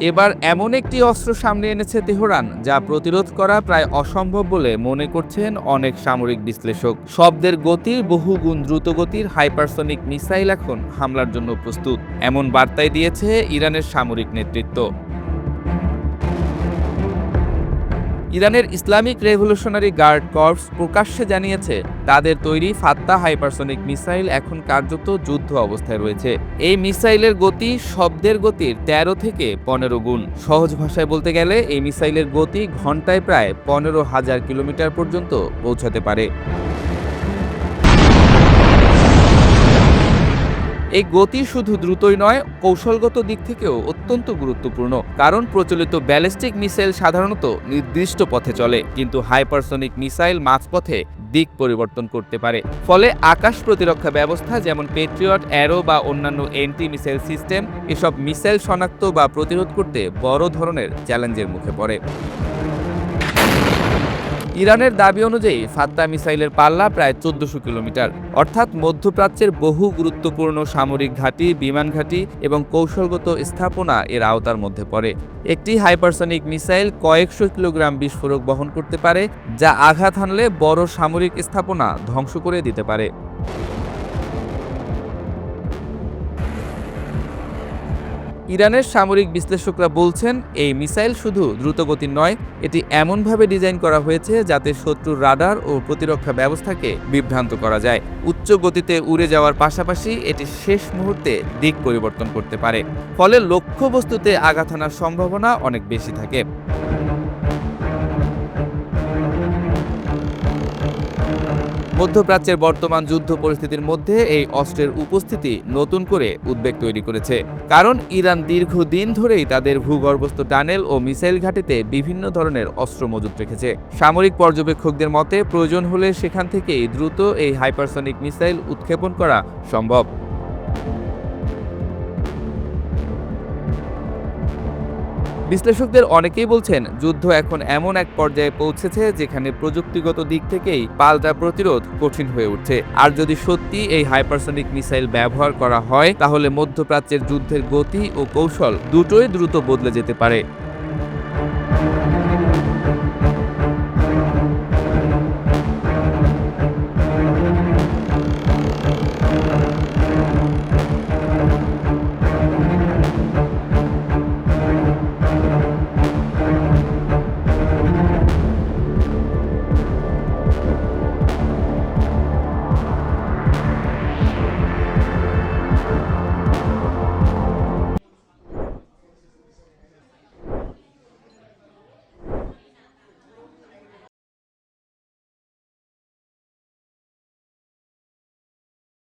এবার এমন একটি অস্ত্র সামনে এনেছে তেহরান যা প্রতিরোধ করা প্রায় অসম্ভব বলে মনে করছেন অনেক সামরিক বিশ্লেষক। শব্দের গতির বহুগুণ দ্রুত গতির হাইপারসনিক মিসাইল এখন হামলার জন্য প্রস্তুত, এমন বার্তাই দিয়েছে ইরানের সামরিক নেতৃত্ব। ইরানের ইসলামিক রেভলিউশনারি গার্ড কর্পস প্রকাশ্যে জানিয়েছে তাদের তৈরি ফাত্তা হাইপারসনিক মিসাইল এখন কার্যত যুদ্ধ অবস্থায় রয়েছে। এই মিসাইলের গতি শব্দের গতির ১৩ থেকে ১৫ গুণ। সহজ ভাষায় বলতে গেলে এই মিসাইলের গতি ঘন্টায় প্রায় ১৫,০০০ কিলোমিটার পর্যন্ত পৌঁছাতে পারে। এই গতি শুধু দ্রুতই নয়, কৌশলগত দিক থেকেও অত্যন্ত গুরুত্বপূর্ণ। কারণ প্রচলিত ব্যালিস্টিক মিসাইল সাধারণত নির্দিষ্ট পথে চলে, কিন্তু হাইপারসনিক মিসাইল মাঝপথে দিক পরিবর্তন করতে পারে। ফলে আকাশ প্রতিরক্ষা ব্যবস্থা যেমন পেট্রিয়ট, অ্যারো বা অন্যান্য এন্টি মিসাইল সিস্টেম এসব মিসাইল শনাক্ত বা প্রতিরোধ করতে বড় ধরনের চ্যালেঞ্জের মুখে পড়ে। ইরানের দাবি অনুযায়ী ফাত্তা মিসাইলের পাল্লা প্রায় ১৪০০ কিলোমিটার, অর্থাৎ মধ্যপ্রাচ্যের বহু গুরুত্বপূর্ণ সামরিক ঘাঁটি, বিমান ঘাঁটি এবং কৌশলগত স্থাপনা এর আওতার মধ্যে পড়ে। একটি হাইপারসনিক মিসাইল কয়েকশো কিলোগ্রাম বিস্ফোরক বহন করতে পারে, যা আঘাত হানলে বড় সামরিক স্থাপনা ধ্বংস করে দিতে পারে। ইরানের সামরিক বিশ্লেষকরা বলছেন এই মিসাইল শুধু দ্রুতগতির নয়, এটি এমনভাবে ডিজাইন করা হয়েছে যাতে শত্রুর রাডার ও প্রতিরক্ষা ব্যবস্থাকে বিভ্রান্ত করা যায়। উচ্চ গতিতে উড়ে যাওয়ার পাশাপাশি এটি শেষ মুহূর্তে দিক পরিবর্তন করতে পারে, ফলে লক্ষ্যবস্তুতে আঘাত হানার সম্ভাবনা অনেক বেশি থাকে। মধ্যপ্রাচ্যের বর্তমান যুদ্ধ পরিস্থিতির মধ্যে এই অস্ত্রের উপস্থিতি নতুন করে উদ্বেগ তৈরি করেছে। কারণ ইরান দীর্ঘদিন ধরেই তাদের ভূগর্ভস্থ টানেল ও মিসাইল ঘাঁটিতে বিভিন্ন ধরনের অস্ত্র মজুত রেখেছে। সামরিক পর্যবেক্ষকদের মতে প্রয়োজন হলে সেখান থেকেই দ্রুত এই হাইপারসনিক মিসাইল উৎক্ষেপণ করা সম্ভব। বিশ্লেষকদের অনেকেই বলছেন যুদ্ধ এখন এমন এক পর্যায়ে পৌঁছেছে যেখানে প্রযুক্তিগত দিক থেকেই পাল্টা প্রতিরোধ কঠিন হয়ে উঠছে। আর যদি সত্যি এই হাইপারসনিক মিসাইল ব্যবহার করা হয়, তাহলে মধ্যপ্রাচ্যের যুদ্ধের গতি ও কৌশল দুটোই দ্রুত বদলে যেতে পারে।